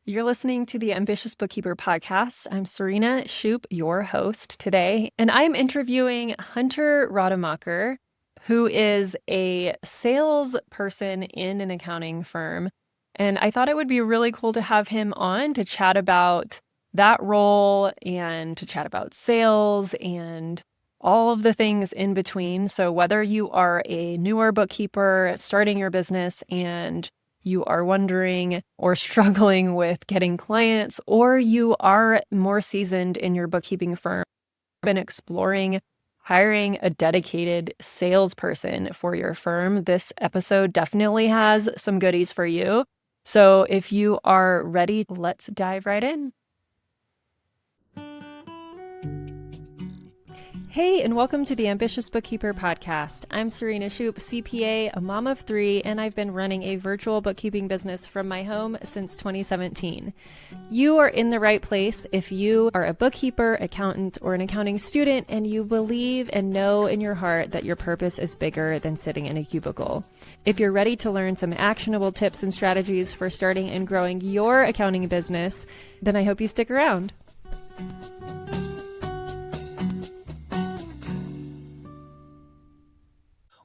You're listening to the Ambitious Bookkeeper podcast. I'm Serena Shoup, your host today, and I'm interviewing Hunter Rademacher, who is a salesperson in an accounting firm. And I thought it would be really cool to have him on to chat about that role and to chat about sales and all of the things in between. So whether you are a newer bookkeeper starting your business and you are wondering or struggling with getting clients, or you are more seasoned in your bookkeeping firm, been exploring hiring a dedicated salesperson for your firm, this episode definitely has some goodies for you. So if you are ready, let's dive right in. Hey, and welcome to the Ambitious Bookkeeper podcast. I'm Serena Shoup, CPA, a mom of three, and I've been running a virtual bookkeeping business from my home since 2017. You are in the right place if you are a bookkeeper, accountant, or an accounting student, and you believe and know in your heart that your purpose is bigger than sitting in a cubicle. If you're ready to learn some actionable tips and strategies for starting and growing your accounting business, then I hope you stick around.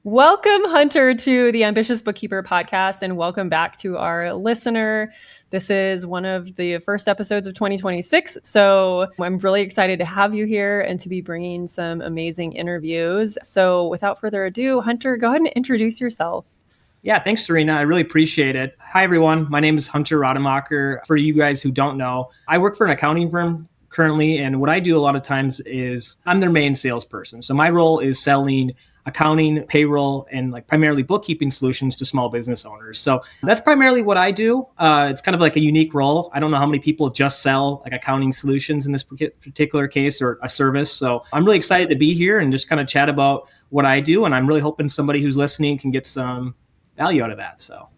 Welcome, Hunter, to the Ambitious Bookkeeper podcast, and welcome back to our listener. This is one of the first episodes of 2026, so I'm really excited to have you here and to be bringing some amazing interviews. So without further ado, Hunter, go ahead and introduce yourself. Yeah, thanks, Serena. I really appreciate it. Hi, everyone. My name is Hunter Rademacher. For you guys who don't know, I work for an accounting firm currently, and what I do a lot of times is I'm their main salesperson. So my role is selling accounting, payroll, and primarily bookkeeping solutions to small business owners. So that's primarily what I do. It's kind of like a unique role. I don't know how many people just sell accounting solutions in this particular case or a service. So I'm really excited to be here and just kind of chat about what I do. And I'm really hoping somebody who's listening can get some value out of that. So.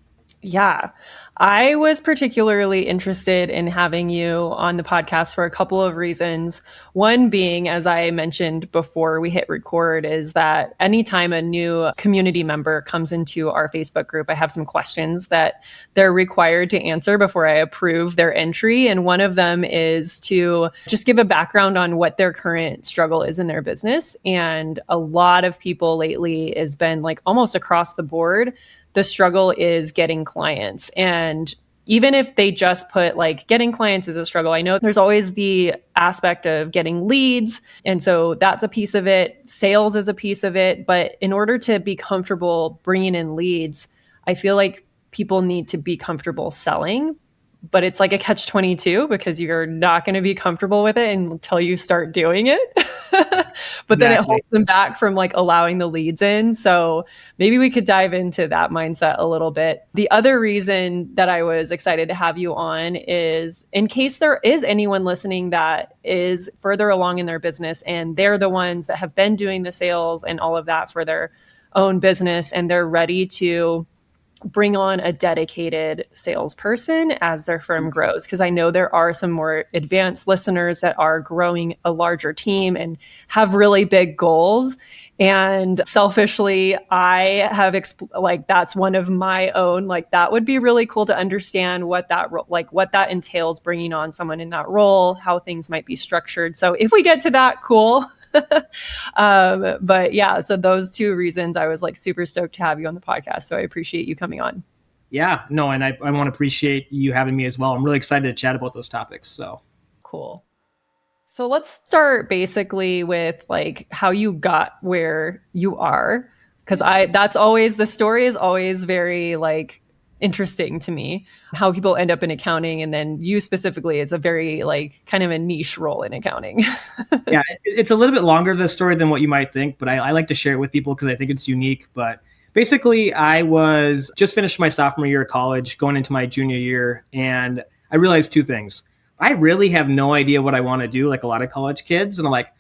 Yeah, I was particularly interested in having you on the podcast for a couple of reasons. One being, as I mentioned before we hit record, is that anytime a new community member comes into our Facebook group, I have some questions that they're required to answer before I approve their entry. And one of them is to just give a background on what their current struggle is in their business. And a lot of people lately has been almost across the board. The struggle is getting clients. And even if they just put getting clients is a struggle, I know there's always the aspect of getting leads. And so that's a piece of it. Sales is a piece of it. But in order to be comfortable bringing in leads, I feel like people need to be comfortable selling. But it's like a catch-22 because you're not going to be comfortable with it until you start doing it. But then it holds them back from allowing the leads in. So maybe we could dive into that mindset a little bit. The other reason that I was excited to have you on is in case there is anyone listening that is further along in their business and they're the ones that have been doing the sales and all of that for their own business and they're ready to bring on a dedicated salesperson as their firm grows. Because I know there are some more advanced listeners that are growing a larger team and have really big goals. And selfishly, I have that's one of my own, that would be really cool to understand what that what that entails, bringing on someone in that role, how things might be structured. So if we get to that, cool. But yeah, so those two reasons, I was super stoked to have you on the podcast. So I appreciate you coming on. Yeah, no, and I want to appreciate you having me as well. I'm really excited to chat about those topics. So cool. So let's start basically with how you got where you are. Cause that's always, the story is always very interesting to me, how people end up in accounting. And then you specifically is a very kind of a niche role in accounting. Yeah, it's a little bit longer the story than what you might think, but I like to share it with people because I think it's unique. But basically, I was just finished my sophomore year of college, going into my junior year, and I realized two things. I really have no idea what I want to do, like a lot of college kids. And I'm like,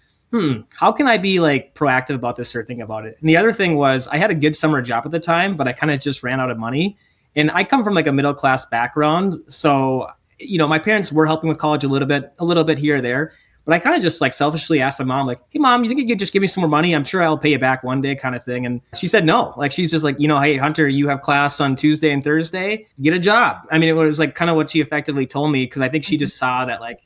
how can I be proactive about this or think about it? And the other thing was I had a good summer job at the time, but I kind of just ran out of money. And I come from a middle-class background. So, my parents were helping with college a little bit here or there. But I kind of just like selfishly asked my mom, like, hey, mom, you think you could just give me some more money? I'm sure I'll pay you back one day kind of thing. And she said no. Like, she's just like, hey, Hunter, you have class on Tuesday and Thursday. Get a job. I mean, it was like kind of what she effectively told me, because I think she just saw that, like,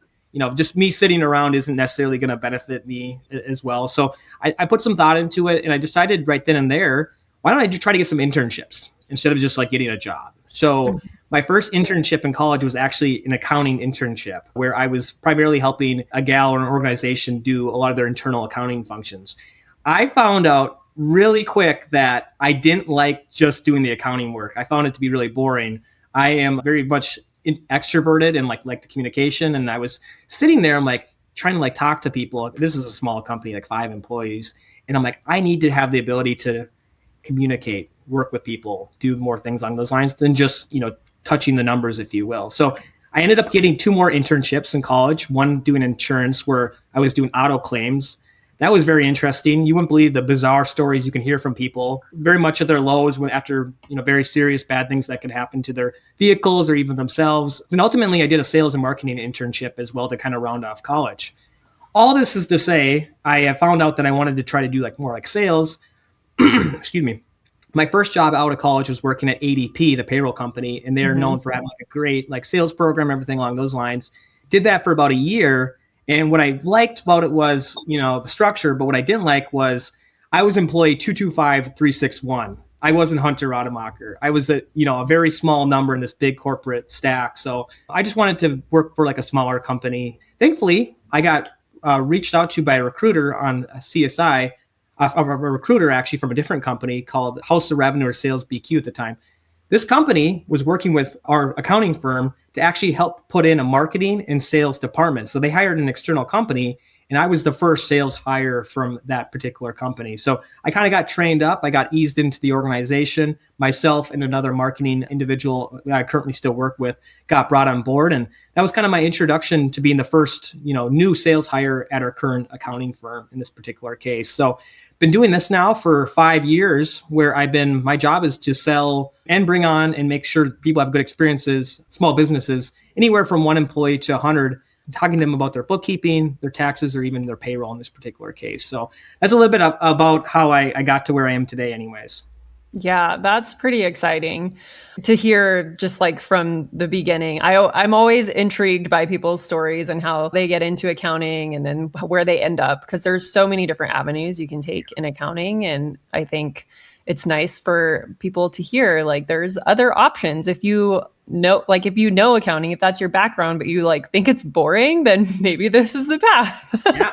just me sitting around isn't necessarily going to benefit me as well. So I put some thought into it, and I decided right then and there, why don't I try to get some internships instead of just like getting a job? So my first internship in college was actually an accounting internship, where I was primarily helping a gal or an organization do a lot of their internal accounting functions. I found out really quick that I didn't like just doing the accounting work. I found it to be really boring. I am very much extroverted and like the communication. And I was sitting there, I'm like trying to like talk to people. This is a small company, like 5 employees. And I'm like, I need to have the ability to communicate, work with people, do more things on those lines than just, touching the numbers, if you will. So I ended up getting 2 more internships in college, one doing insurance where I was doing auto claims. That was very interesting. You wouldn't believe the bizarre stories you can hear from people, very much at their lows when after, very serious bad things that could happen to their vehicles or even themselves. And ultimately I did a sales and marketing internship as well to kind of round off college. All this is to say, I have found out that I wanted to try to do like more like sales. Excuse me. My first job out of college was working at ADP, the payroll company, and they're known for having like a great like sales program, everything along those lines. Did that for about a year. And what I liked about it was, the structure, but what I didn't like was I was employee 225361. I wasn't Hunter Rademacher. I was a very small number in this big corporate stack. So I just wanted to work for like a smaller company. Thankfully, I got reached out to by a recruiter on CSI, a recruiter actually from a different company called House of Revenue or Sales BQ at the time. This company was working with our accounting firm to actually help put in a marketing and sales department. So they hired an external company, and I was the first sales hire from that particular company. So I kind of got trained up. I got eased into the organization. Myself and another marketing individual that I currently still work with got brought on board. And that was kind of my introduction to being the first, new sales hire at our current accounting firm in this particular case. So been doing this now for 5 years, where my job is to sell and bring on and make sure people have good experiences, small businesses, anywhere from 1 employee to 100, talking to them about their bookkeeping, their taxes, or even their payroll in this particular case. So that's a little bit about how I got to where I am today anyways. Yeah, that's pretty exciting to hear, just like from the beginning. I'm always intrigued by people's stories and how they get into accounting and then where they end up, because there's so many different avenues you can take in accounting. And I think it's nice for people to hear, like, there's other options. If you know accounting, if that's your background, but you like think it's boring, then maybe this is the path. Yeah.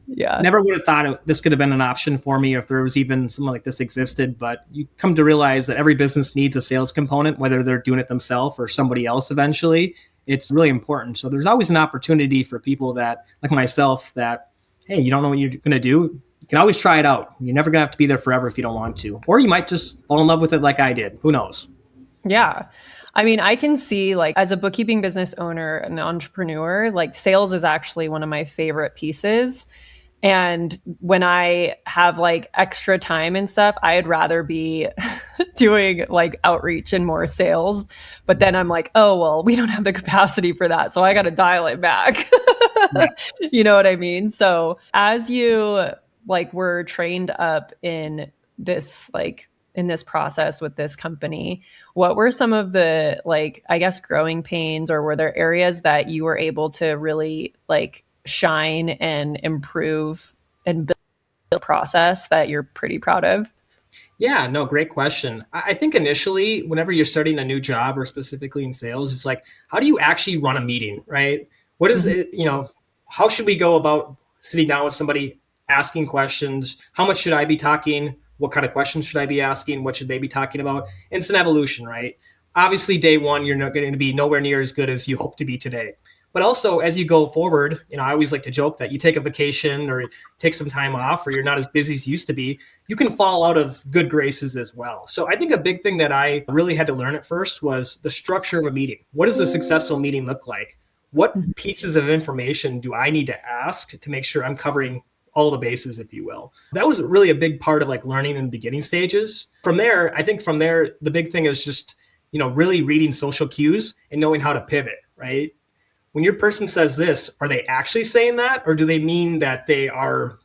Yeah. Never would have thought this could have been an option for me if there was even something like this existed. But you come to realize that every business needs a sales component, whether they're doing it themselves or somebody else eventually. It's really important. So there's always an opportunity for people that, like myself, that, hey, you don't know what you're going to do. You can always try it out. You're never going to have to be there forever if you don't want to. Or you might just fall in love with it like I did. Who knows? Yeah. I mean, I can see, like, as a bookkeeping business owner, an entrepreneur, like sales is actually one of my favorite pieces. And when I have like extra time and stuff, I'd rather be doing like outreach and more sales. But then I'm like, oh, well, we don't have the capacity for that. So I got to dial it back. Yeah. You know what I mean? So as you like were trained up in this, like, in this process with this company, what were some of the, like, I guess, growing pains, or were there areas that you were able to really like shine and improve and build a process that you're pretty proud of? Yeah, no, great question. I think initially, whenever you're starting a new job or specifically in sales, it's like, how do you actually run a meeting, right? What is it, how should we go about sitting down with somebody, asking questions? How much should I be talking? What kind of questions should I be asking? What should they be talking about? And it's an evolution, right? Obviously, day one, you're not going to be nowhere near as good as you hope to be today. But also, as you go forward, I always like to joke that you take a vacation or take some time off, or you're not as busy as you used to be, you can fall out of good graces as well. So I think a big thing that I really had to learn at first was the structure of a meeting. What does a successful meeting look like? What pieces of information do I need to ask to make sure I'm covering all the bases, if you will? That was really a big part of like learning in the beginning stages. From there, the big thing is just, really reading social cues and knowing how to pivot, right? when your person says this, are they actually saying that? Or do they mean that they are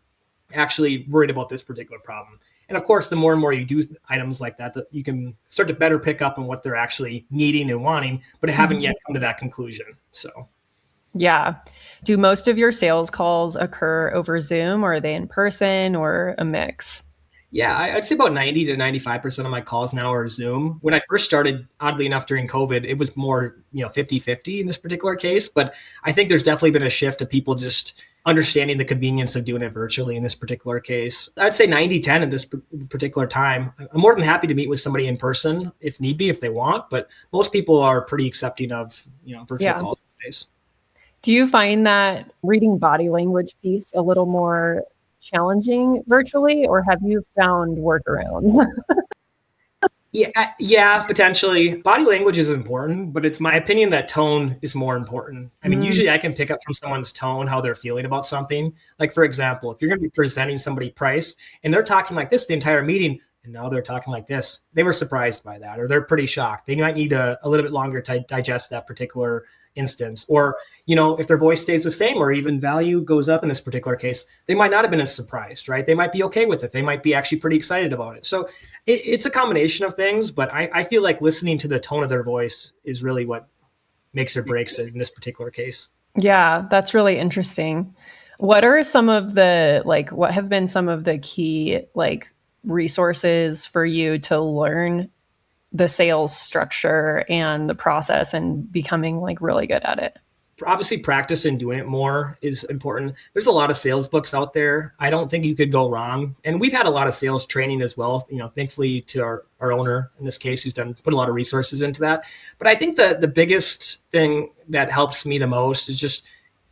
actually worried about this particular problem? And of course, the more and more you do items like that, you can start to better pick up on what they're actually needing and wanting, but haven't yet come to that conclusion. So Yeah. Do most of your sales calls occur over Zoom, or are they in person, or a mix? yeah, I'd say about 90 to 95% of my calls now are Zoom. When I first started, oddly enough, during COVID, it was more, 50-50 in this particular case. But I think there's definitely been a shift of people just understanding the convenience of doing it virtually in this particular case. I'd say 90-10 at this particular time. I'm more than happy to meet with somebody in person if need be, if they want. But most people are pretty accepting of, virtual Yeah. calls nowadays. Do you find that reading body language piece a little more challenging virtually, or have you found workarounds? Yeah, potentially. Body language is important, but it's my opinion that tone is more important. I mean, Mm, usually I can pick up from someone's tone how they're feeling about something. Like, for example, if you're going to be presenting somebody price and they're talking like this the entire meeting, and now they're talking like this, they were surprised by that, or they're pretty shocked. They might need a little bit longer to digest that particular instance. Or, if their voice stays the same or even value goes up in this particular case, they might not have been as surprised, right? They might be okay with it. They might be actually pretty excited about it. So it's a combination of things, but I feel like listening to the tone of their voice is really what makes or breaks it in this particular case. yeah, that's really interesting. What have been some of the key resources for you to learn the sales structure and the process and becoming really good at it? Obviously, practice and doing it more is important. There's a lot of sales books out there. I don't think you could go wrong. And we've had a lot of sales training as well, thankfully to our owner in this case, who's put a lot of resources into that. But I think the biggest thing that helps me the most is just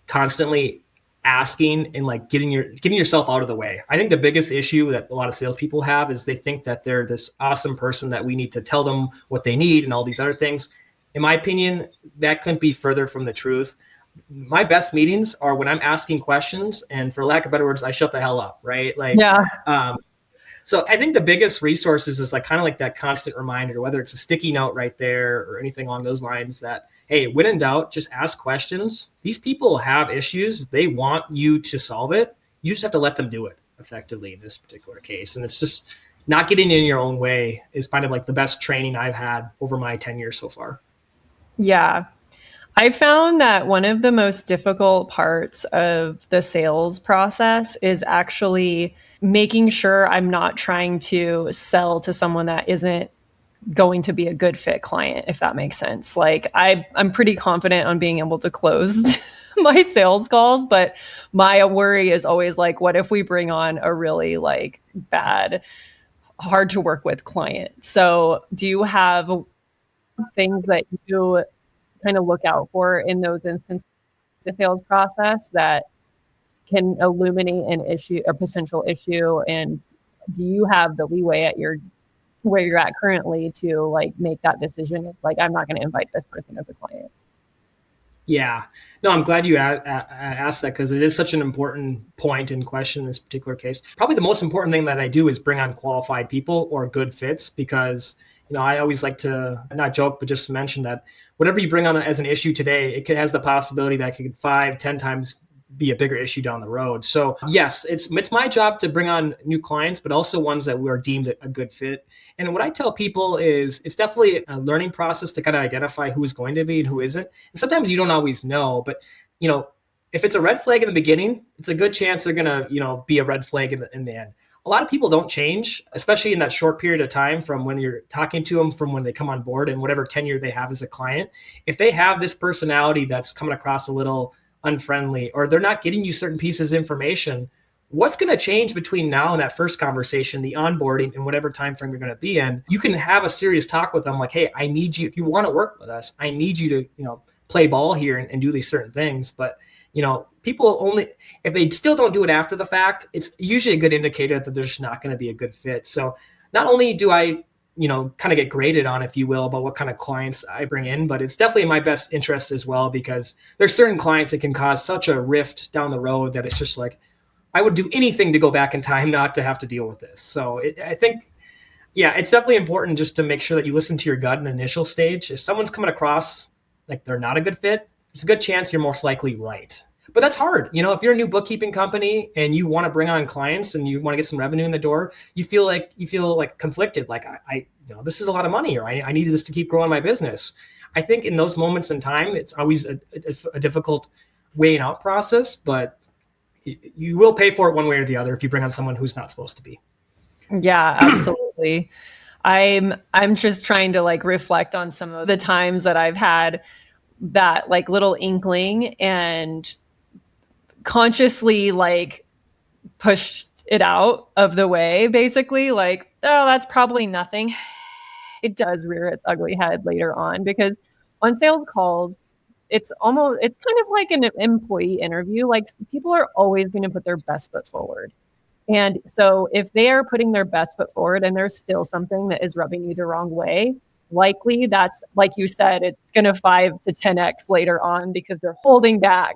constantly asking and getting yourself out of the way. I think the biggest issue that a lot of salespeople have is they think that they're this awesome person that we need to tell them what they need and all these other things. In my opinion, that couldn't be further from the truth. My best meetings are when I'm asking questions, and for lack of better words, I shut the hell up, right? Yeah. So I think the biggest resources is kind of like that constant reminder, whether it's a sticky note right there or anything along those lines, that, hey, when in doubt, just ask questions. These people have issues. They want you to solve it. You just have to let them do it effectively in this particular case. And it's just not getting in your own way is kind of like the best training I've had over my 10 years so far. Yeah. I found that one of the most difficult parts of the sales process is actually making sure I'm not trying to sell to someone that isn't going to be a good fit client, if that makes sense. I'm pretty confident on being able to close my sales calls, but my worry is always what if we bring on a really bad, hard to work with client? So do you have things that you kind of look out for in those instances of the sales process that can illuminate an issue, a potential issue? And do you have the leeway at your where you're at currently to make that decision of I'm not going to invite this person as a client? Yeah. No, I'm glad you asked that, because it is such an important point and question in this particular case. Probably the most important thing that I do is bring on qualified people or good fits, because, I always like to not joke, but just mention that whatever you bring on as an issue today, has the possibility that it could 5, 10 times be a bigger issue down the road. So yes, it's my job to bring on new clients, but also ones that we are deemed a good fit. And what I tell people is it's definitely a learning process to kind of identify who is going to be and who isn't. And sometimes you don't always know, but if it's a red flag in the beginning, it's a good chance they're going to, be a red flag in the end. A lot of people don't change, especially in that short period of time from when you're talking to them, from when they come on board and whatever tenure they have as a client. If they have this personality that's coming across a little unfriendly, or they're not getting you certain pieces of information, what's going to change between now and that first conversation, the onboarding, and whatever time frame you're going to be in? You can have a serious talk with them, like, hey, I need you, if you want to work with us, I need you to play ball here and do these certain things. But people only, if they still don't do it after the fact, it's usually a good indicator that they're just not going to be a good fit. So not only do I kind of get graded on, if you will, about what kind of clients I bring in, but it's definitely in my best interest as well, because there's certain clients that can cause such a rift down the road that it's just I would do anything to go back in time not to have to deal with this. So I think, yeah, it's definitely important just to make sure that you listen to your gut in the initial stage. If someone's coming across like they're not a good fit, it's a good chance you're most likely right. But that's hard. If you're a new bookkeeping company and you want to bring on clients and you want to get some revenue in the door, you feel like conflicted. Like this is a lot of money, or I need this to keep growing my business. I think in those moments in time, it's always a difficult weighing out process, but you will pay for it one way or the other if you bring on someone who's not supposed to be. Yeah, absolutely. I'm just trying to like reflect on some of the times that I've had that like little inkling and consciously like pushed it out of the way, basically like, oh, that's probably nothing. It does rear its ugly head later on because on sales calls, it's kind of like an employee interview. Like people are always going to put their best foot forward. And so if they are putting their best foot forward and there's still something that is rubbing you the wrong way, likely that's, like you said, it's going to 5 to 10x later on because they're holding back.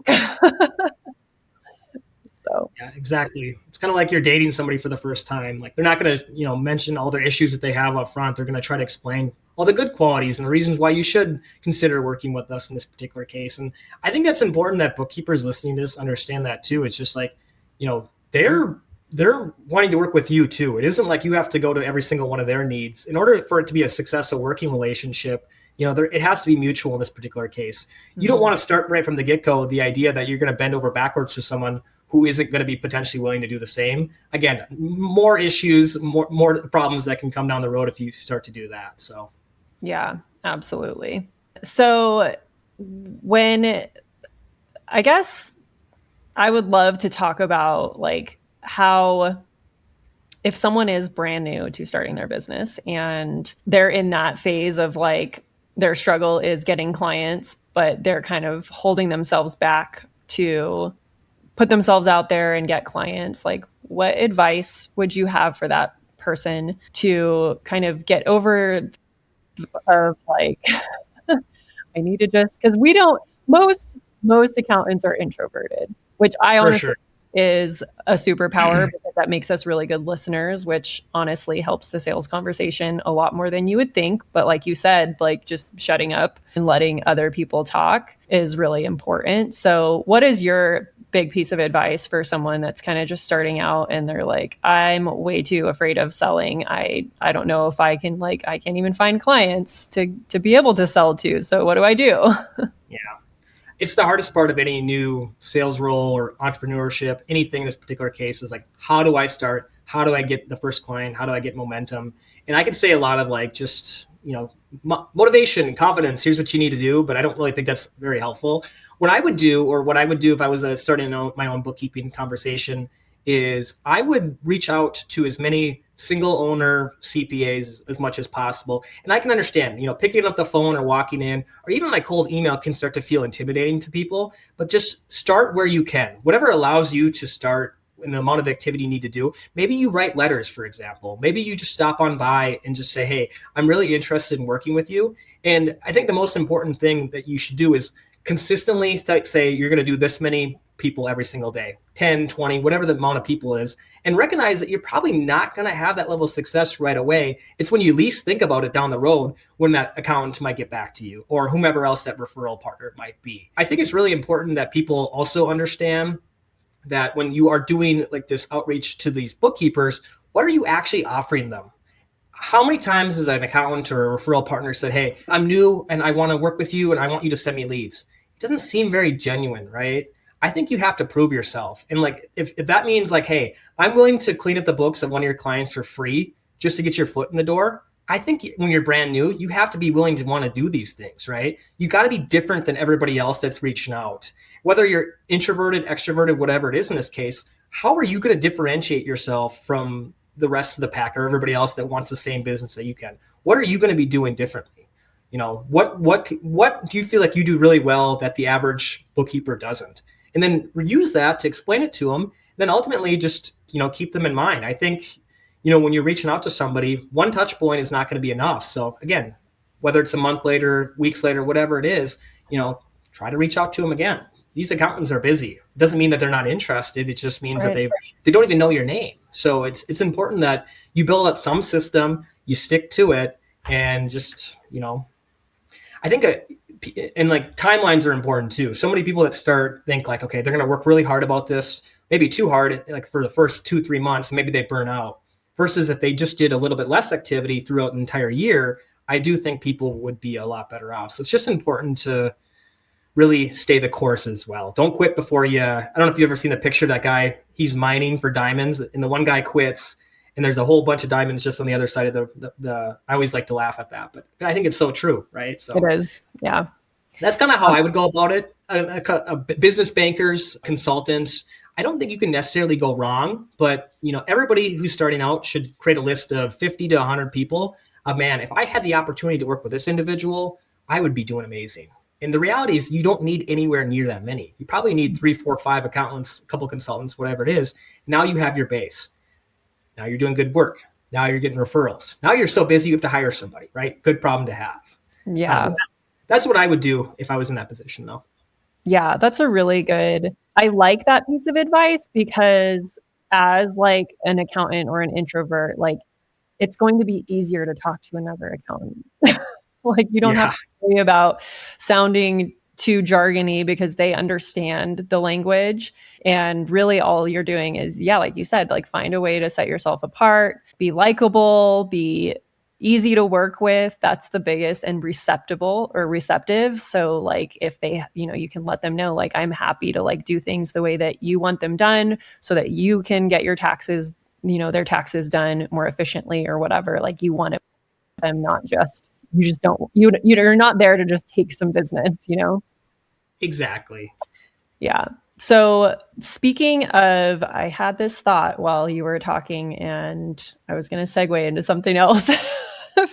So yeah, exactly. It's kind of like you're dating somebody for the first time. Like they're not going to, mention all their issues that they have up front. They're going to try to explain all the good qualities and the reasons why you should consider working with us in this particular case. And I think that's important that bookkeepers listening to this understand that too. It's just like, they're wanting to work with you too. It isn't like you have to go to every single one of their needs. In order for it to be a successful working relationship, it has to be mutual in this particular case. You don't want to start right from the get-go the idea that you're going to bend over backwards to someone who isn't going to be potentially willing to do the same. Again, more issues, more problems that can come down the road if you start to do that. So, yeah, absolutely. So I guess I would love to talk about like how if someone is brand new to starting their business and they're in that phase of like their struggle is getting clients, but they're kind of holding themselves back to put themselves out there and get clients, like what advice would you have for that person to kind of get over of like I need to just because we don't most accountants are introverted, which I for honestly sure. is a superpower because that makes us really good listeners, which honestly helps the sales conversation a lot more than you would think. But like you said, like just shutting up and letting other people talk is really important. So what is your big piece of advice for someone that's kind of just starting out and they're like, I'm way too afraid of selling. I don't know if I can't even find clients to be able to sell to. So what do I do? Yeah. It's the hardest part of any new sales role or entrepreneurship, anything in this particular case is like, how do I start? How do I get the first client? How do I get momentum? And I could say a lot of like, just, motivation and confidence. Here's what you need to do. But I don't really think that's very helpful. What I would do if I was starting my own bookkeeping conversation is I would reach out to as many single owner CPAs as much as possible. And I can understand, picking up the phone or walking in, or even my cold email can start to feel intimidating to people, but just start where you can. Whatever allows you to start in the amount of activity you need to do. Maybe you write letters, for example. Maybe you just stop on by and just say, hey, I'm really interested in working with you. And I think the most important thing that you should do is consistently say you're going to do this many people every single day, 10, 20, whatever the amount of people is, and recognize that you're probably not going to have that level of success right away. It's when you least think about it down the road when that accountant might get back to you or whomever else that referral partner might be. I think it's really important that people also understand that when you are doing like this outreach to these bookkeepers, what are you actually offering them? How many times has an accountant or a referral partner said, hey, I'm new and I want to work with you and I want you to send me leads? It doesn't seem very genuine, right? I think you have to prove yourself. And like, if that means like, hey, I'm willing to clean up the books of one of your clients for free just to get your foot in the door. I think when you're brand new, you have to be willing to want to do these things, right? You got to be different than everybody else that's reaching out. Whether you're introverted, extroverted, whatever it is in this case, how are you going to differentiate yourself from the rest of the pack or everybody else that wants the same business that you can? What are you going to be doing differently? What do you feel like you do really well that the average bookkeeper doesn't? And then use that to explain it to them. Then ultimately just, keep them in mind. I think, when you're reaching out to somebody, one touch point is not going to be enough. So again, whether it's a month later, weeks later, whatever it is, try to reach out to them again. These accountants are busy. It doesn't mean that they're not interested. It just means that they don't even know your name. So it's important that you build up some system, you stick to it, and just, I think and like timelines are important too. So many people that think like, okay, they're going to work really hard about this, maybe too hard, like for the first 2-3 months, maybe they burn out. Versus if they just did a little bit less activity throughout an entire year, I do think people would be a lot better off. So it's just important to really stay the course as well. Don't quit before you, I don't know if you've ever seen the picture of that guy, he's mining for diamonds and the one guy quits and there's a whole bunch of diamonds just on the other side of the I always like to laugh at that, but I think it's so true, right? So It is. Yeah. that's kind of how I would go about it. Business bankers, consultants, I don't think you can necessarily go wrong, but everybody who's starting out should create a list of 50 to 100 people. Man, if I had the opportunity to work with this individual, I would be doing amazing. And the reality is you don't need anywhere near that many. You probably need 3, 4, 5 accountants, a couple consultants, whatever it is. Now you have your base. Now you're doing good work. Now you're getting referrals. Now you're so busy you have to hire somebody, right? Good problem to have. Yeah. That's what I would do if I was in that position, though. Yeah, that's a really good. I like that piece of advice because as like an accountant or an introvert, like it's going to be easier to talk to another accountant. Like you don't have Yeah, to worry about sounding too jargony because they understand the language. And really all you're doing is, yeah, like you said, like find a way to set yourself apart, be likable, be easy to work with. That's the biggest, and receptive. So like if they, you can let them know, like, I'm happy to like do things the way that you want them done so that you can get your taxes, their taxes done more efficiently or whatever. Like you want them, not just, you just don't, you're not there to just take some business. exactly. Yeah. So speaking of, I had this thought while you were talking and I was going to segue into something else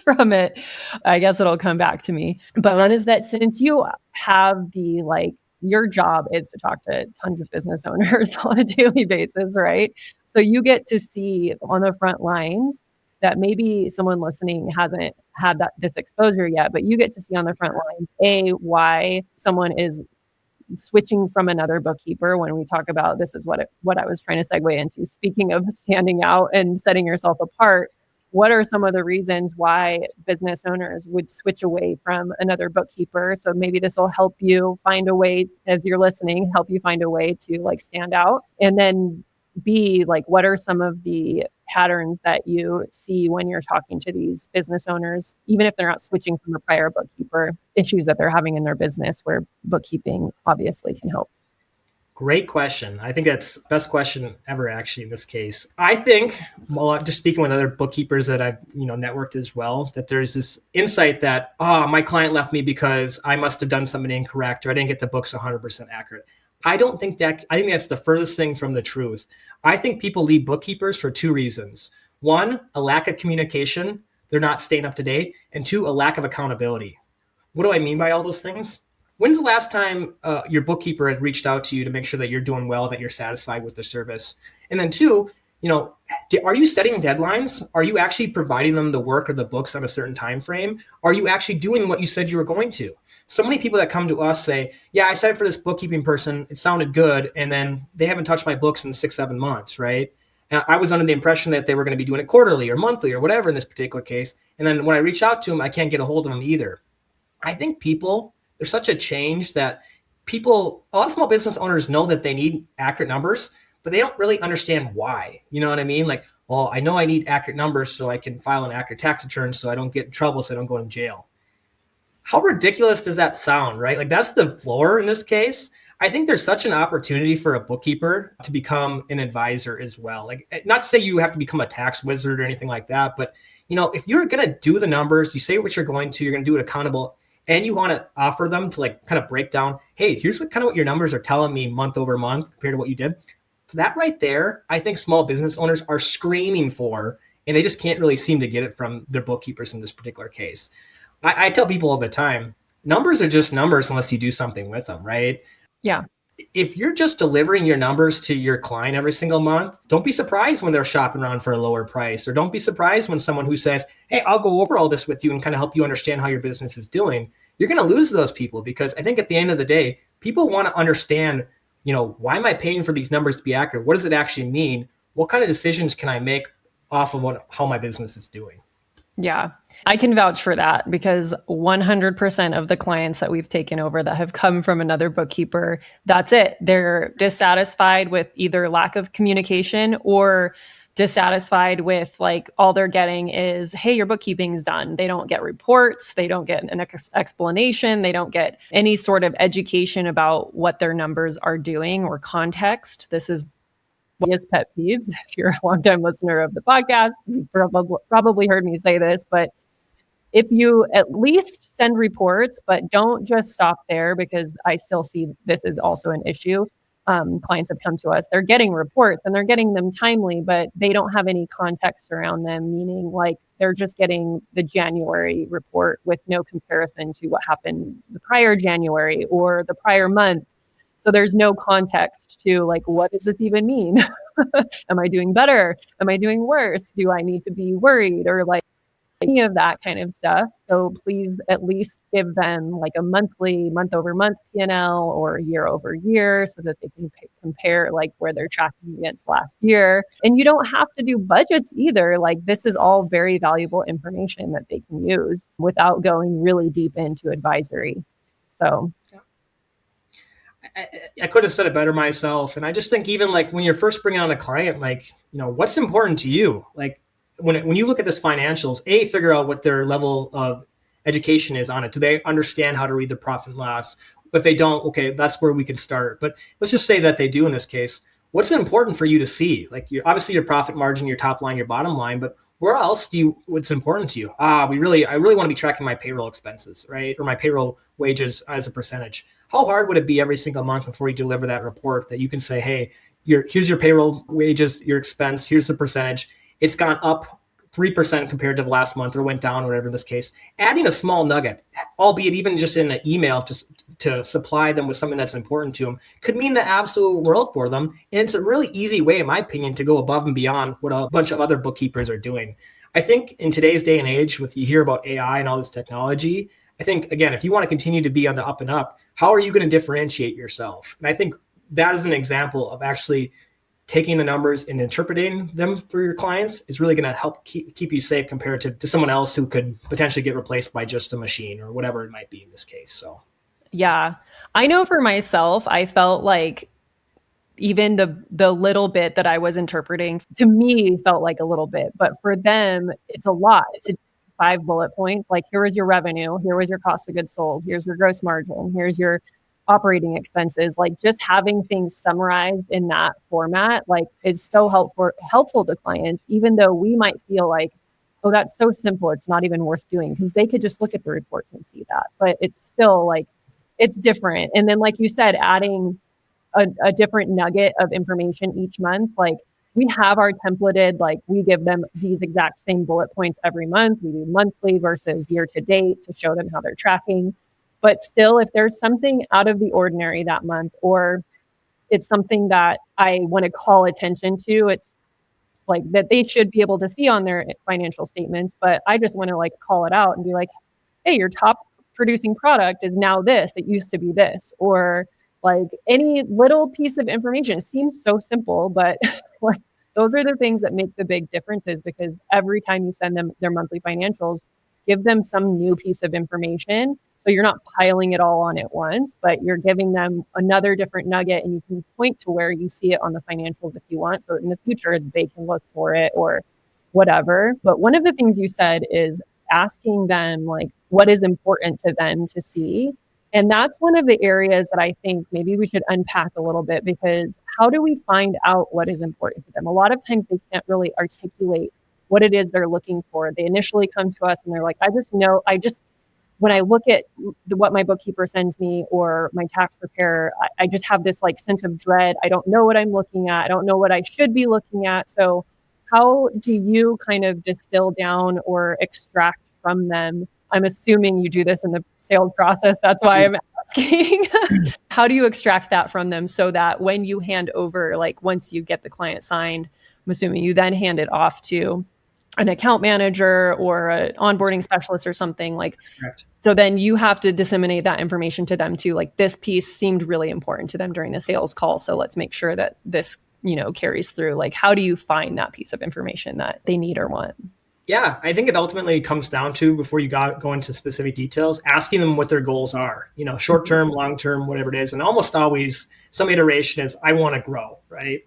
from it. I guess it'll come back to me. But one is that since you have your job is to talk to tons of business owners on a daily basis, right? So you get to see on the front lines that maybe someone listening hasn't had this exposure yet, but you get to see on the front lines, why someone is switching from another bookkeeper. When we talk about this is what I was trying to segue into. Speaking of standing out and setting yourself apart, what are some of the reasons why business owners would switch away from another bookkeeper? So maybe this will help you find a way, as you're listening, help you find a way to like stand out. And then B, like, what are some of the patterns that you see when you're talking to these business owners, even if they're not switching from a prior bookkeeper, issues that they're having in their business where bookkeeping obviously can help? Great question. I think that's the best question ever, actually, in this case. I think, well, just speaking with other bookkeepers that I've, networked as well, that there's this insight that, my client left me because I must have done something incorrect or I didn't get the books 100% accurate. I think that's the furthest thing from the truth. I think people leave bookkeepers for 2 reasons. 1, a lack of communication. They're not staying up to date. And 2, a lack of accountability. What do I mean by all those things? When's the last time your bookkeeper had reached out to you to make sure that you're doing well, that you're satisfied with the service? And then 2, are you setting deadlines? Are you actually providing them the work or the books on a certain time frame? Are you actually doing what you said you were going to? So many people that come to us say, yeah, I signed up for this bookkeeping person. It sounded good. And then they haven't touched my books in 6-7 months, right? And I was under the impression that they were going to be doing it quarterly or monthly or whatever in this particular case. And then when I reach out to them, I can't get a hold of them either. I think there's such a change that a lot of small business owners know that they need accurate numbers, but they don't really understand why. You know what I mean? Like, well, I know I need accurate numbers so I can file an accurate tax return so I don't get in trouble, so I don't go to jail. How ridiculous does that sound, right? Like that's the floor in this case. I think there's such an opportunity for a bookkeeper to become an advisor as well. Like, not to say you have to become a tax wizard or anything like that, but if you're going to do the numbers, you say what you're going to do it accountable, and you want to offer them to like kind of break down, hey, here's what your numbers are telling me month over month compared to what you did. That right there, I think small business owners are screaming for, and they just can't really seem to get it from their bookkeepers in this particular case. I tell people all the time, numbers are just numbers unless you do something with them, right? Yeah. If you're just delivering your numbers to your client every single month, don't be surprised when they're shopping around for a lower price, or don't be surprised when someone who says, hey, I'll go over all this with you and kind of help you understand how your business is doing. You're going to lose those people, because I think at the end of the day, people want to understand, why am I paying for these numbers to be accurate? What does it actually mean? What kind of decisions can I make off of how my business is doing? Yeah, I can vouch for that because 100% of the clients that we've taken over that have come from another bookkeeper, that's it. They're dissatisfied with either lack of communication or dissatisfied with like all they're getting is, hey, your bookkeeping's done. They don't get reports, they don't get an explanation, they don't get any sort of education about what their numbers are doing or context. This is biggest pet peeves. If you're a longtime listener of the podcast, you've probably heard me say this, but if you at least send reports, but don't just stop there because I still see this is also an issue. Clients have come to us, they're getting reports and they're getting them timely, but they don't have any context around them, meaning like they're just getting the January report with no comparison to what happened the prior January or the prior month. So there's no context to like, what does this even mean? Am I doing better? Am I doing worse? Do I need to be worried or like any of that kind of stuff? So please at least give them like a monthly, month over month P&L or year over year so that they can compare like where they're tracking against last year. And you don't have to do budgets either. Like this is all very valuable information that they can use without going really deep into advisory. So I could have said it better myself. And I just think even like when you're first bringing on a client, like, what's important to you? Like when you look at this financials, figure out what their level of education is on it. Do they understand how to read the profit and loss? If they don't, okay, that's where we can start. But let's just say that they do in this case. What's important for you to see? Like obviously your profit margin, your top line, your bottom line, but where else what's important to you? I really want to be tracking my payroll expenses, right? Or my payroll wages as a percentage. How hard would it be every single month before you deliver that report that you can say, hey, here's your payroll wages, your expense, here's the percentage. It's gone up 3% compared to last month or went down, whatever this case. Adding a small nugget, albeit even just in an email to supply them with something that's important to them, could mean the absolute world for them. And it's a really easy way, in my opinion, to go above and beyond what a bunch of other bookkeepers are doing. I think in today's day and age, with you hear about AI and all this technology, I think, again, if you want to continue to be on the up and up, how are you going to differentiate yourself? And I think that is an example of actually taking the numbers and interpreting them for your clients is really going to help keep you safe compared to someone else who could potentially get replaced by just a machine or whatever it might be in this case. So, yeah, I know for myself, I felt like even the little bit that I was interpreting to me felt like a little bit, but for them, it's a lot. It's 5 bullet points. Like here was your revenue, here was your cost of goods sold, here's your gross margin, here's your operating expenses. Like just having things summarized in that format, like is so helpful to clients, even though we might feel like, oh, that's so simple, it's not even worth doing because they could just look at the reports and see that. But it's still like it's different. And then, like you said, adding a different nugget of information each month. Like we have our templated, like we give them these exact same bullet points every month. We do monthly versus year to date to show them how they're tracking. But still, if there's something out of the ordinary that month, or it's something that I want to call attention to, it's like that they should be able to see on their financial statements. But I just want to like call it out and be like, hey, your top producing product is now this. It used to be this. Or like any little piece of information. It seems so simple, but like those are the things that make the big differences because every time you send them their monthly financials, give them some new piece of information. So you're not piling it all on at once, but you're giving them another different nugget and you can point to where you see it on the financials if you want. So in the future, they can look for it or whatever. But one of the things you said is asking them like what is important to them to see. And that's one of the areas that I think maybe we should unpack a little bit because how do we find out what is important to them? A lot of times they can't really articulate what it is they're looking for. They initially come to us and they're like, when I look at what my bookkeeper sends me or my tax preparer, I just have this like sense of dread. I don't know what I'm looking at. I don't know what I should be looking at. So how do you kind of distill down or extract from them? I'm assuming you do this in the sales process. That's why I'm asking. How do you extract that from them so that when you hand over, like once you get the client signed, I'm assuming you then hand it off to an account manager or an onboarding specialist or something like. correct. So then you have to disseminate that information to them too. Like this piece seemed really important to them during the sales call. So let's make sure that this, carries through. Like, how do you find that piece of information that they need or want? Yeah, I think it ultimately comes down to, before you go into specific details, asking them what their goals are, short term, long term, whatever it is. And almost always some iteration is, I want to grow, right?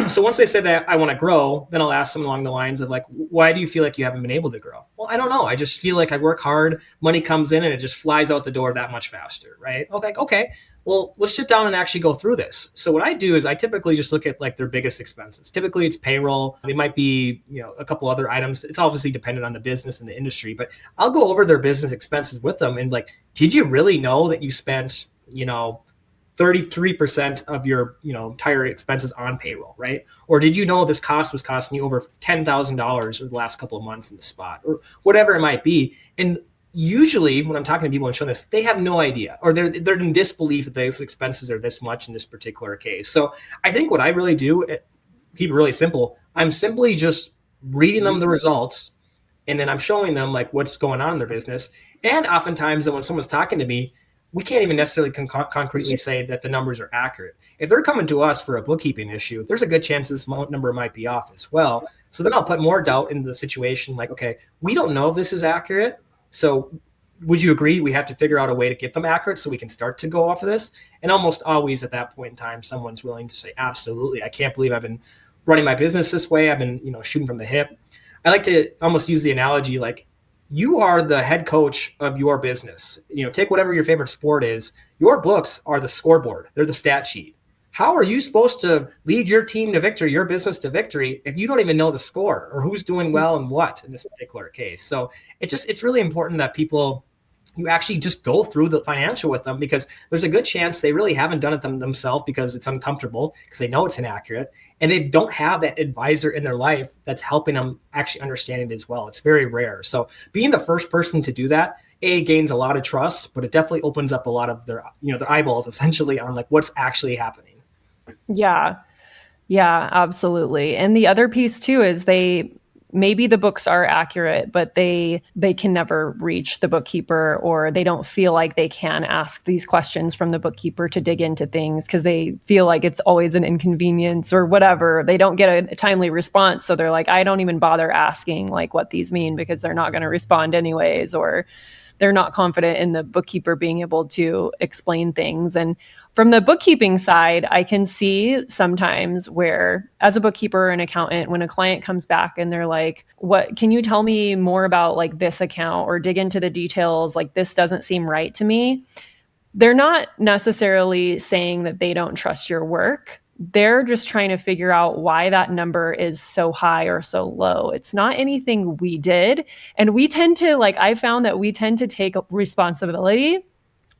So once they say that I want to grow, then I'll ask them along the lines of like, why do you feel like you haven't been able to grow? Well, I don't know. I just feel like I work hard, money comes in and it just flies out the door that much faster, right? Okay. Well, let's sit down and actually go through this. So what I do is I typically just look at like their biggest expenses. Typically it's payroll. It might be, a couple other items. It's obviously dependent on the business and the industry, but I'll go over their business expenses with them and like, did you really know that you spent, 33% of your entire expenses on payroll, right? Or did you know this cost was costing you over $10,000 over the last couple of months in the spot, or whatever it might be? And usually when I'm talking to people and showing this, they have no idea, or they're in disbelief that those expenses are this much in this particular case. So I think what I really do, keep it really simple, I'm simply just reading them the results, and then I'm showing them like what's going on in their business. And oftentimes when someone's talking to me, we can't even necessarily concretely say that the numbers are accurate. If they're coming to us for a bookkeeping issue, there's a good chance this number might be off as well. So then I'll put more doubt into the situation. Like, okay, we don't know if this is accurate. So would you agree we have to figure out a way to get them accurate so we can start to go off of this? And almost always at that point in time, someone's willing to say, absolutely. I can't believe I've been running my business this way. I've been, shooting from the hip. I like to almost use the analogy like, you are the head coach of your business. Take whatever your favorite sport is. Your books are the scoreboard. They're the stat sheet. How are you supposed to lead your team to victory, your business to victory, if you don't even know the score or who's doing well and what in this particular case? So it's really important that you actually just go through the financial with them, because there's a good chance they really haven't done it themselves because it's uncomfortable, because they know it's inaccurate, and they don't have that advisor in their life that's helping them actually understand it as well. It's very rare. So being the first person to do that, gains a lot of trust, but it definitely opens up a lot of their eyeballs essentially on like what's actually happening. Yeah. Yeah, absolutely. And the other piece too is maybe the books are accurate, but they can never reach the bookkeeper, or they don't feel like they can ask these questions from the bookkeeper to dig into things because they feel like it's always an inconvenience or whatever. They don't get a timely response. So they're like, I don't even bother asking like what these mean because they're not going to respond anyways, or they're not confident in the bookkeeper being able to explain things. And from the bookkeeping side, I can see sometimes where, as a bookkeeper or an accountant, when a client comes back and they're like, what can you tell me more about like this account, or dig into the details, like this doesn't seem right to me. They're not necessarily saying that they don't trust your work. They're just trying to figure out why that number is so high or so low. It's not anything we did. And we tend to, like, I found that we tend to take responsibility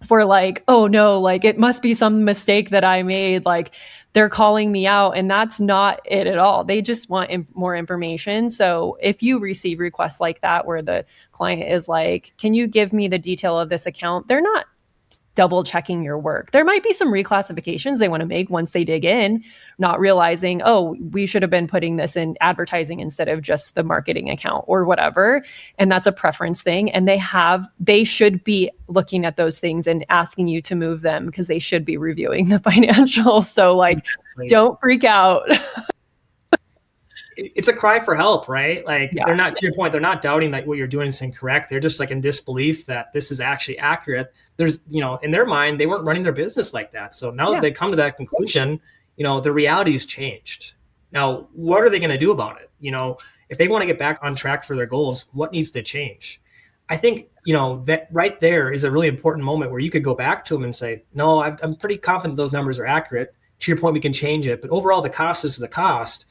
for like, oh no, like it must be some mistake that I made. Like they're calling me out, and that's not it at all. They just want more information. So if you receive requests like that, where the client is like, can you give me the detail of this account? They're not double checking your work. There might be some reclassifications they want to make once they dig in, not realizing, oh, we should have been putting this in advertising instead of just the marketing account or whatever. And that's a preference thing. And they should be looking at those things and asking you to move them, because they should be reviewing the financials. So like, don't freak out. It's a cry for help, right? Like They're not, to your point, they're not doubting that what you're doing is incorrect. They're just like in disbelief that this is actually accurate. There's, in their mind, they weren't running their business like that. So now that they come to that conclusion, the reality has changed. Now, what are they going to do about it? If they want to get back on track for their goals, what needs to change? I think, that right there is a really important moment where you could go back to them and say, no, I'm pretty confident those numbers are accurate. To your point, we can change it. But overall, the cost is the cost.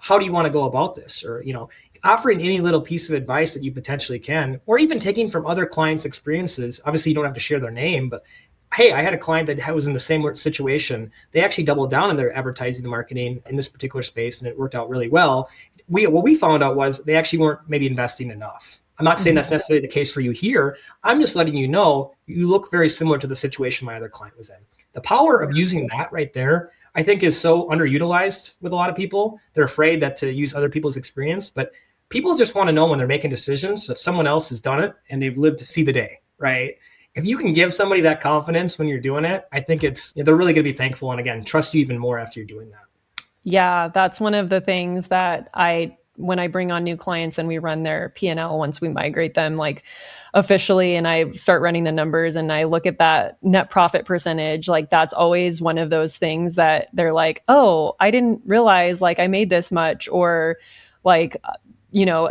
How do you want to go about this? Or, offering any little piece of advice that you potentially can, or even taking from other clients' experiences. Obviously, you don't have to share their name, but hey, I had a client that was in the same situation. They actually doubled down on their advertising and marketing in this particular space, and it worked out really well. What we found out was they actually weren't maybe investing enough. I'm not saying that's necessarily the case for you here. I'm just letting you know you look very similar to the situation my other client was in. The power of using that right there, I think, is so underutilized with a lot of people. They're afraid that to use other people's experience, but people just want to know when they're making decisions that someone else has done it and they've lived to see the day, right? If you can give somebody that confidence when you're doing it, I think they're really going to be thankful, and again, trust you even more after you're doing that. Yeah, that's one of the things that I when I bring on new clients and we run their P&L once we migrate them like officially, and I start running the numbers and I look at that net profit percentage, like that's always one of those things that they're like, oh, I didn't realize like I made this much, or like,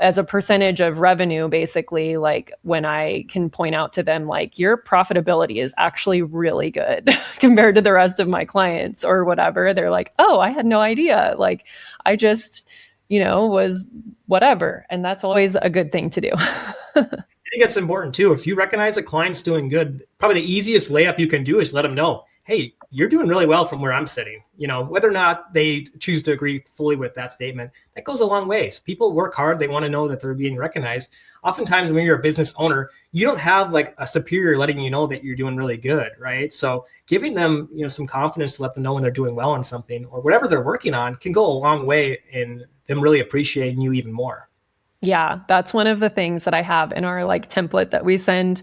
as a percentage of revenue, basically, like when I can point out to them, like, your profitability is actually really good compared to the rest of my clients or whatever. They're like, oh, I had no idea. Like, I just, was whatever. And that's always a good thing to do. I think it's important too. If you recognize a client's doing good, probably the easiest layup you can do is let them know, hey, you're doing really well from where I'm sitting. Whether or not they choose to agree fully with that statement, that goes a long ways. People work hard. They want to know that they're being recognized. Oftentimes when you're a business owner, you don't have like a superior letting you know that you're doing really good, right? So giving them, some confidence to let them know when they're doing well on something or whatever they're working on can go a long way in them really appreciating you even more. Yeah, that's one of the things that I have in our like template that we send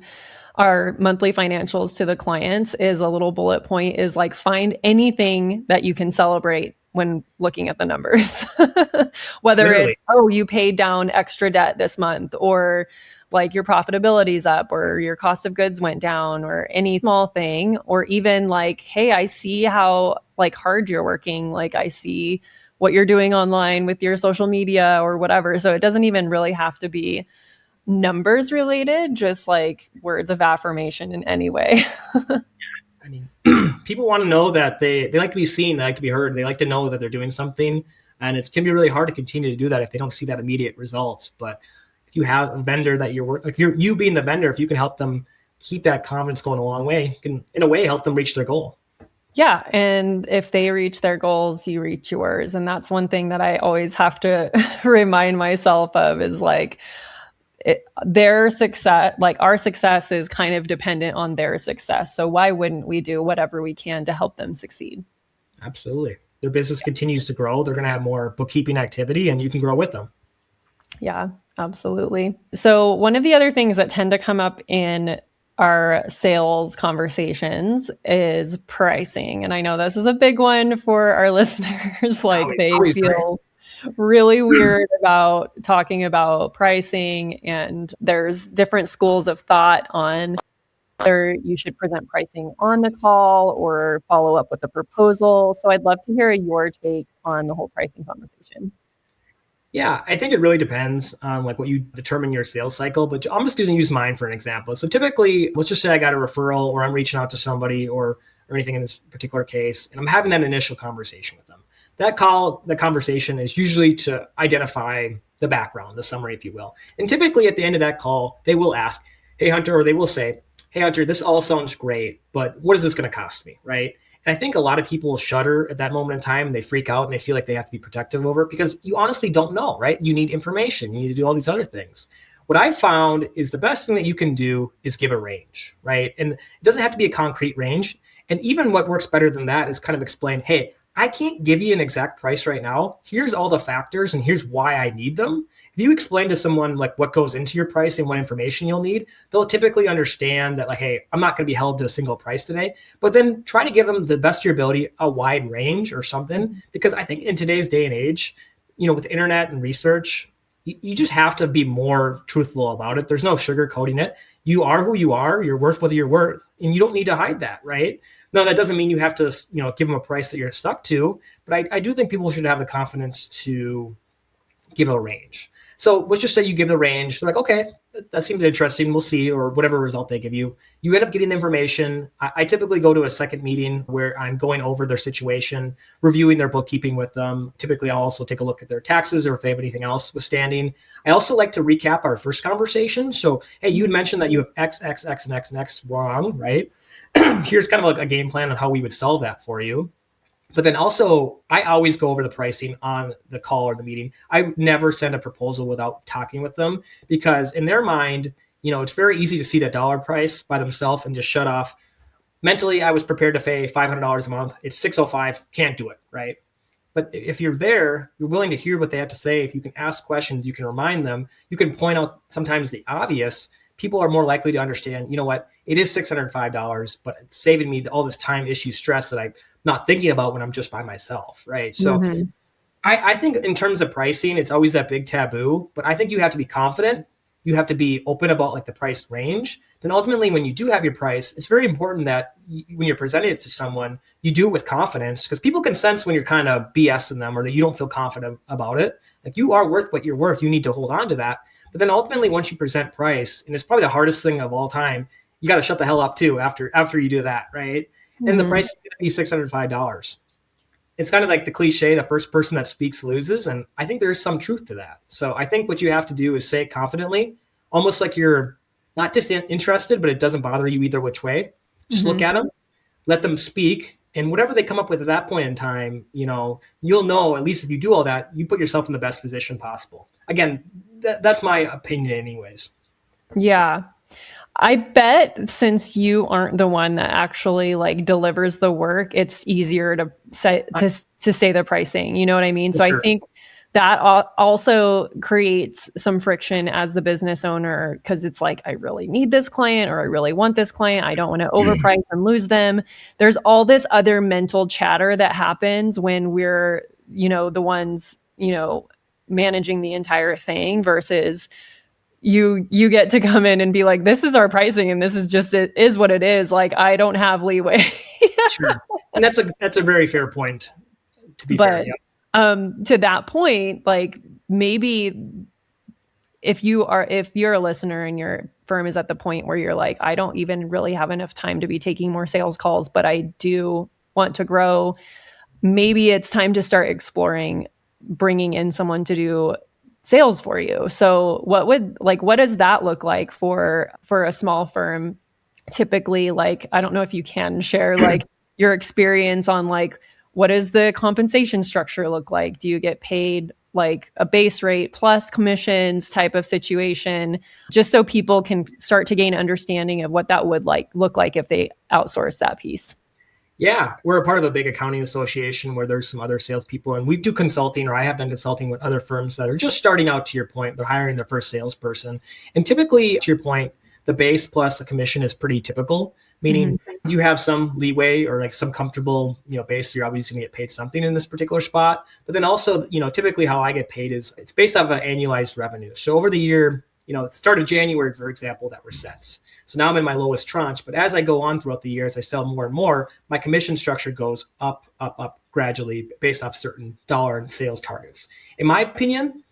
our monthly financials to the clients, is a little bullet point is like, find anything that you can celebrate when looking at the numbers. Whether Literally. it's, oh, you paid down extra debt this month, or like your profitability's up, or your cost of goods went down, or any small thing, or even like, hey, I see how like hard you're working. Like, I see what you're doing online with your social media or whatever. So it doesn't even really have to be numbers related, just like words of affirmation in any way. I mean, people want to know that they like to be seen, they like to be heard, they like to know that they're doing something. And it can be really hard to continue to do that if they don't see that immediate results. But if you have a vendor that if you being the vendor, if you can help them keep that confidence going a long way, you can, in a way, help them reach their goal. Yeah. And if they reach their goals, you reach yours. And that's one thing that I always have to remind myself of, is like, their success, like our success is kind of dependent on their success. So why wouldn't we do whatever we can to help them succeed? Absolutely. Their business continues to grow. They're going to have more bookkeeping activity and you can grow with them. Yeah, absolutely. So one of the other things that tend to come up in our sales conversations is pricing. And I know this is a big one for our listeners. Like, they feel really weird about talking about pricing, and there's different schools of thought on whether you should present pricing on the call or follow up with a proposal. So I'd love to hear your take on the whole pricing conversation. Yeah, I think it really depends on like what you determine your sales cycle, but I'm just going to use mine for an example. So typically, let's just say I got a referral or I'm reaching out to somebody or anything in this particular case, and I'm having that initial conversation with them. The conversation is usually to identify the background, the summary, if you will. And typically at the end of that call, they will ask, hey, Hunter, or they will say, hey, Hunter, this all sounds great, but what is this going to cost me, right? And I think a lot of people shudder at that moment in time. They freak out and they feel like they have to be protective over it because you honestly don't know, right? You need information. You need to do all these other things. What I found is the best thing that you can do is give a range, right? And it doesn't have to be a concrete range. And even what works better than that is kind of explain, hey, I can't give you an exact price right now. Here's all the factors and here's why I need them. If you explain to someone like what goes into your price and what information you'll need, they'll typically understand that, like, hey, I'm not going to be held to a single price today, but then try to give them the best of your ability, a wide range or something. Because I think in today's day and age, with the internet and research, you just have to be more truthful about it. There's no sugarcoating it. You are who you are. You're worth what you're worth, and you don't need to hide that, right? No, that doesn't mean you have to, give them a price that you're stuck to. But I do think people should have the confidence to give a range. So let's just say you give the range. They're like, okay, that seems interesting. We'll see, or whatever result they give you. You end up getting the information. I typically go to a second meeting where I'm going over their situation, reviewing their bookkeeping with them. Typically, I'll also take a look at their taxes or if they have anything else withstanding. I also like to recap our first conversation. So, hey, you had mentioned that you have X, X, X, and X, and X wrong, right? Here's kind of like a game plan on how we would solve that for you. But then also, I always go over the pricing on the call or the meeting. I never send a proposal without talking with them because in their mind, it's very easy to see that dollar price by themselves and just shut off. Mentally, I was prepared to pay $500 a month. It's $605, can't do it, right? But if you're there, you're willing to hear what they have to say. If you can ask questions, you can remind them, you can point out sometimes the obvious. People are more likely to understand, what, it is $605, but it's saving me all this time, issue, stress that I'm not thinking about when I'm just by myself, right? So I think in terms of pricing, it's always that big taboo, but I think you have to be confident. You have to be open about like the price range. Then ultimately, when you do have your price, it's very important that when you're presenting it to someone, you do it with confidence because people can sense when you're kind of BSing them or that you don't feel confident about it. Like you are worth what you're worth. You need to hold on to that. But then ultimately, once you present price, and it's probably the hardest thing of all time, you got to shut the hell up too after you do that, right? And the Mm-hmm. price is going to be $605. It's kind of like the cliche, the first person that speaks loses. And I think there is some truth to that. So I think what you have to do is say it confidently, almost like you're not just interested, but it doesn't bother you either which way. Just look Mm-hmm. at them, let them speak. And whatever they come up with at that point in time, you'll know, at least if you do all that, you put yourself in the best position possible. Again, that's my opinion anyways. Yeah. I bet since you aren't the one that actually like delivers the work, it's easier to say to say the pricing. You know what I mean? For So I sure. think that also creates some friction as the business owner because it's like I really need this client or I really want this client. I don't want to overprice and lose them. There's all this other mental chatter that happens when we're, the ones, managing the entire thing versus you get to come in and be like, this is our pricing and this is just it is what it is. Like I don't have leeway. Sure. And that's a very fair point, to be fair. But Yeah. to that point, like maybe if you're a listener and your firm is at the point where you're like, I don't even really have enough time to be taking more sales calls, but I do want to grow, maybe it's time to start exploring bringing in someone to do sales for you. So what does that look like for a small firm? Typically, like I don't know if you can share like your experience on like what does the compensation structure look like? Do you get paid like a base rate plus commissions type of situation, just so people can start to gain understanding of what that would like look like if they outsource that piece? Yeah, we're a part of a big accounting association where there's some other salespeople, and we do consulting, or I have done consulting with other firms that are just starting out. To your point, they're hiring their first salesperson, and typically, to your point, the base plus a commission is pretty typical. Mm-hmm. Meaning, you have some leeway or like some comfortable, base. You're obviously going to get paid something in this particular spot, but then also, typically how I get paid is it's based off of annualized revenue. So over the year, start of January, for example, that were sets. So now I'm in my lowest tranche. But as I go on throughout the year, as I sell more and more, my commission structure goes up, up, up gradually based off certain dollar and sales targets. In my opinion,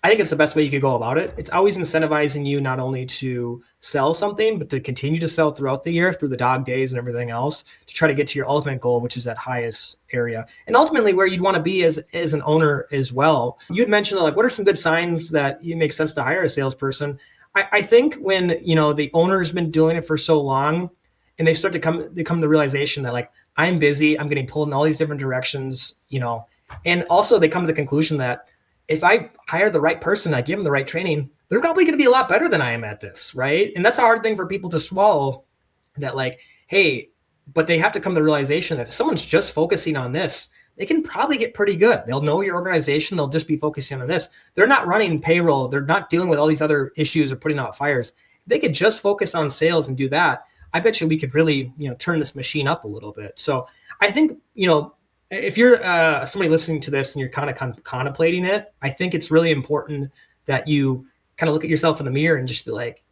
I think it's the best way you could go about it. It's always incentivizing you not only to sell something, but to continue to sell throughout the year through the dog days and everything else to try to get to your ultimate goal, which is that highest area. And ultimately where you'd want to be as an owner as well. You'd mentioned like, what are some good signs that it makes sense to hire a salesperson? I think when, the owner's been doing it for so long and they start to come to the realization that like, I'm busy, I'm getting pulled in all these different directions, and also they come to the conclusion that if I hire the right person, I give them the right training, they're probably going to be a lot better than I am at this, right? And that's a hard thing for people to swallow that like, hey, but they have to come to the realization that if someone's just focusing on this, they can probably get pretty good. They'll know your organization. They'll just be focusing on this. They're not running payroll. They're not dealing with all these other issues or putting out fires. If they could just focus on sales and do that, I bet you we could really, turn this machine up a little bit. So I think, if you're somebody listening to this and you're kind of contemplating it, I think it's really important that you kind of look at yourself in the mirror and just be like,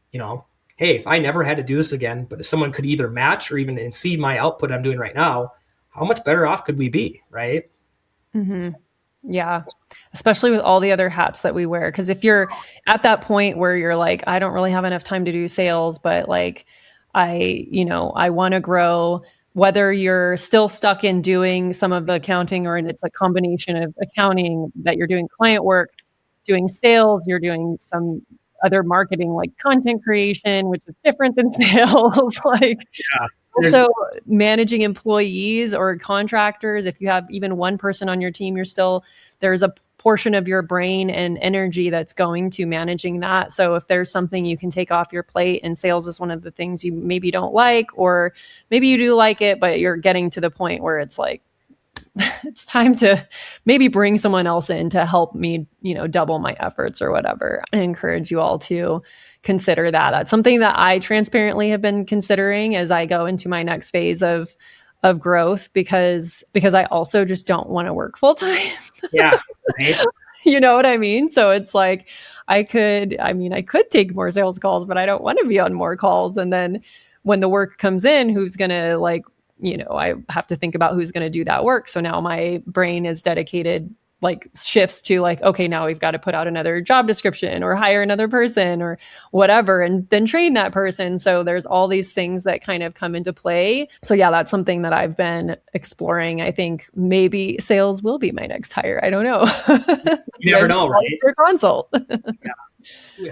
hey, if I never had to do this again, but if someone could either match or even exceed my output I'm doing right now, how much better off could we be, right? Mm-hmm. Yeah. Especially with all the other hats that we wear. Because if you're at that point where you're like, I don't really have enough time to do sales, but like, I want to grow, whether you're still stuck in doing some of the accounting or it's a combination of accounting that you're doing client work, doing sales, you're doing some other marketing like content creation, which is different than sales. Like, Yeah. There's also managing employees or contractors, if you have even one person on your team, there's a portion of your brain and energy that's going to managing that. So if there's something you can take off your plate and sales is one of the things you maybe don't like, or maybe you do like it, but you're getting to the point where it's like, it's time to maybe bring someone else in to help me, double my efforts or whatever. I encourage you all to consider that. That's something that I transparently have been considering as I go into my next phase of of growth because I also just don't want to work full time. Yeah. Right. You know what I mean? So it's like I could take more sales calls, but I don't want to be on more calls. And then when the work comes in, who's going to I have to think about who's going to do that work. So now my brain is dedicated, like shifts to like, okay, now we've got to put out another job description or hire another person or whatever, and then train that person. So there's all these things that kind of come into play. So yeah, that's something that I've been exploring. I think maybe sales will be my next hire. I don't know. You never know, right? For consult.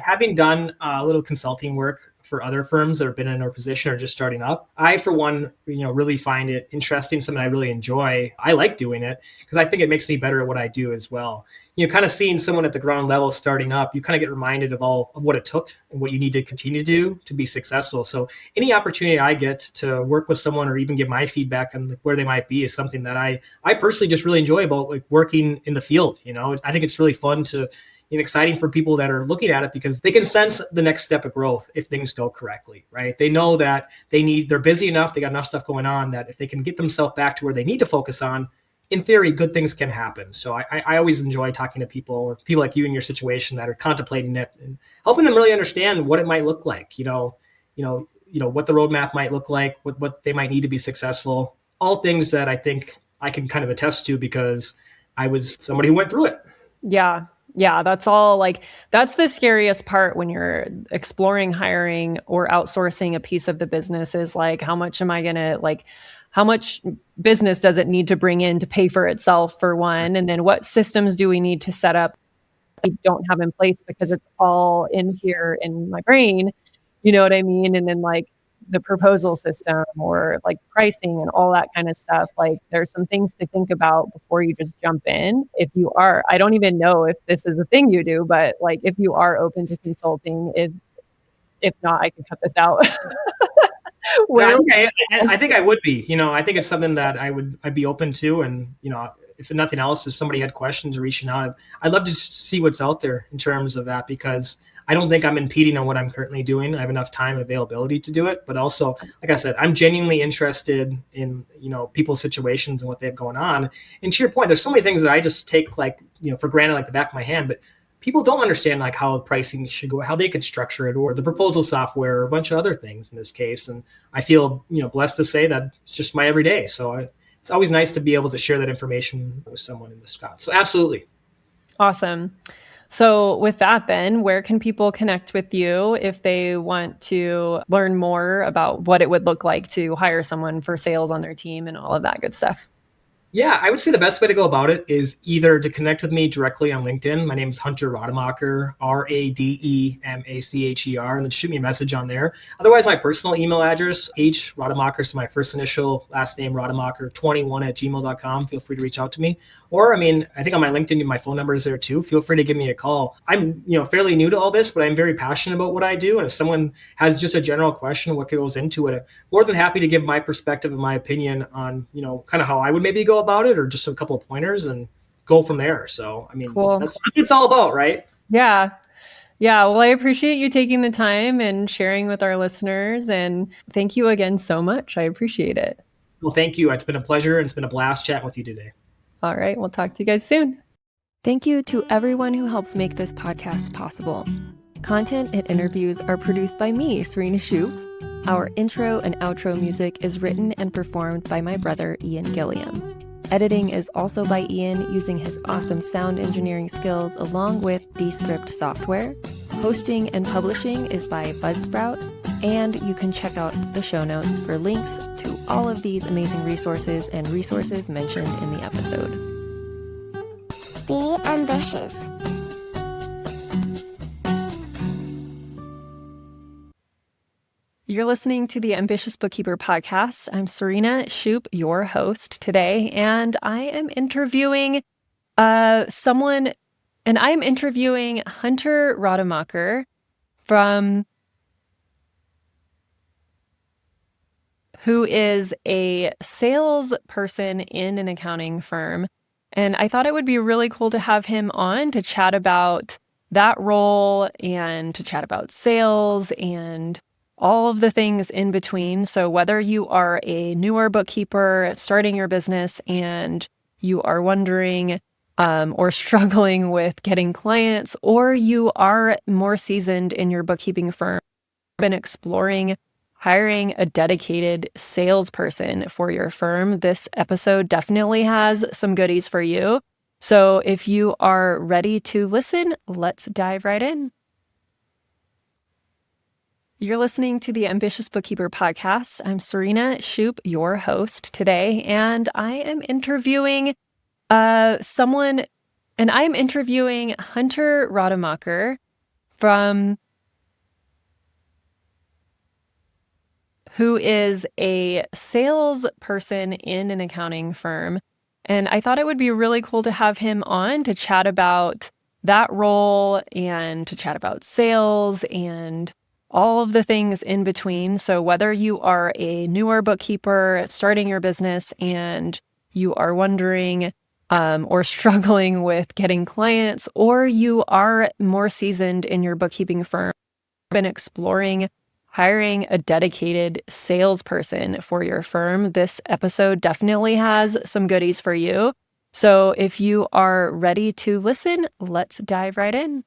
Having done a little consulting work for other firms that have been in our position or just starting up, I, for one, really find it interesting, something I really enjoy. I like doing it because I think it makes me better at what I do as well. Kind of seeing someone at the ground level starting up, you kind of get reminded of all of what it took and what you need to continue to do to be successful. So any opportunity I get to work with someone or even give my feedback on where they might be is something that I personally just really enjoy about like working in the field. I think it's really fun to exciting for people that are looking at it because they can sense the next step of growth if things go correctly, right? They know that they're busy enough, they got enough stuff going on that if they can get themselves back to where they need to focus on, in theory, good things can happen. So I always enjoy talking to people or people like you in your situation that are contemplating it and helping them really understand what it might look like, what the roadmap might look like, what they might need to be successful, all things that I think I can kind of attest to because I was somebody who went through it. Yeah. Yeah, that's all that's the scariest part when you're exploring hiring or outsourcing a piece of the business is like, how much business does it need to bring in to pay for itself for one? And then what systems do we need to set up we don't have in place because it's all in here in my brain. You know what I mean? And then like the proposal system or like pricing and all that kind of stuff. Like there's some things to think about before you just jump in. I don't even know if this is a thing you do, but like if you are open to consulting, if not, I can cut this out. I think I would be. I think it's something that I'd be open to, and if nothing else, if somebody had questions or reaching out, I'd love to see what's out there in terms of that because I don't think I'm impeding on what I'm currently doing. I have enough time and availability to do it, but also, like I said, I'm genuinely interested in people's situations and what they have going on. And to your point, there's so many things that I just take for granted, like the back of my hand, but people don't understand like how pricing should go, how they could structure it, or the proposal software, or a bunch of other things in this case. And I feel blessed to say that it's just my everyday. So it's always nice to be able to share that information with someone in the spot. So absolutely. Awesome. So with that then, where can people connect with you if they want to learn more about what it would look like to hire someone for sales on their team and all of that good stuff? Yeah, I would say the best way to go about it is either to connect with me directly on LinkedIn. My name is Hunter Rademacher, Rademacher, and then shoot me a message on there. Otherwise, my personal email address, hrademacher, so my first initial, last name, rademacher21@gmail.com. Feel free to reach out to me. Or, I think on my LinkedIn, my phone number is there too. Feel free to give me a call. I'm, fairly new to all this, but I'm very passionate about what I do. And if someone has just a general question, what goes into it, I'm more than happy to give my perspective and my opinion on, kind of how I would maybe go about it, or just a couple of pointers and go from there. So, cool. That's what it's all about, right? Yeah. Yeah. Well, I appreciate you taking the time and sharing with our listeners. And thank you again so much. I appreciate it. Well, thank you. It's been a pleasure, and it's been a blast chatting with you today. All right. We'll talk to you guys soon. Thank you to everyone who helps make this podcast possible. Content and interviews are produced by me, Serena Shoup. Our intro and outro music is written and performed by my brother, Ian Gilliam. Editing is also by Ian using his awesome sound engineering skills along with Descript software. Hosting and publishing is by Buzzsprout. And you can check out the show notes for links to all of these amazing resources and resources mentioned in the episode. Be ambitious. You're listening to the Ambitious Bookkeeper podcast. I'm Serena Shoup, your host today, and I am interviewing Hunter Rademacher who is a salesperson in an accounting firm. And I thought it would be really cool to have him on to chat about that role and to chat about sales and all of the things in between. So whether you are a newer bookkeeper starting your business and you are wondering or struggling with getting clients, or you are more seasoned in your bookkeeping firm, been exploring hiring a dedicated salesperson for your firm, this episode definitely has some goodies for you. So if you are ready to listen, let's dive right in. You're listening to the Ambitious Bookkeeper podcast. I'm Serena Shoup, your host today, and I am interviewing Hunter Rademacher who is a salesperson in an accounting firm. And I thought it would be really cool to have him on to chat about that role and to chat about sales and all of the things in between. So whether you are a newer bookkeeper starting your business and you are wondering or struggling with getting clients, or you are more seasoned in your bookkeeping firm, been exploring hiring a dedicated salesperson for your firm, this episode definitely has some goodies for you. So if you are ready to listen, let's dive right in.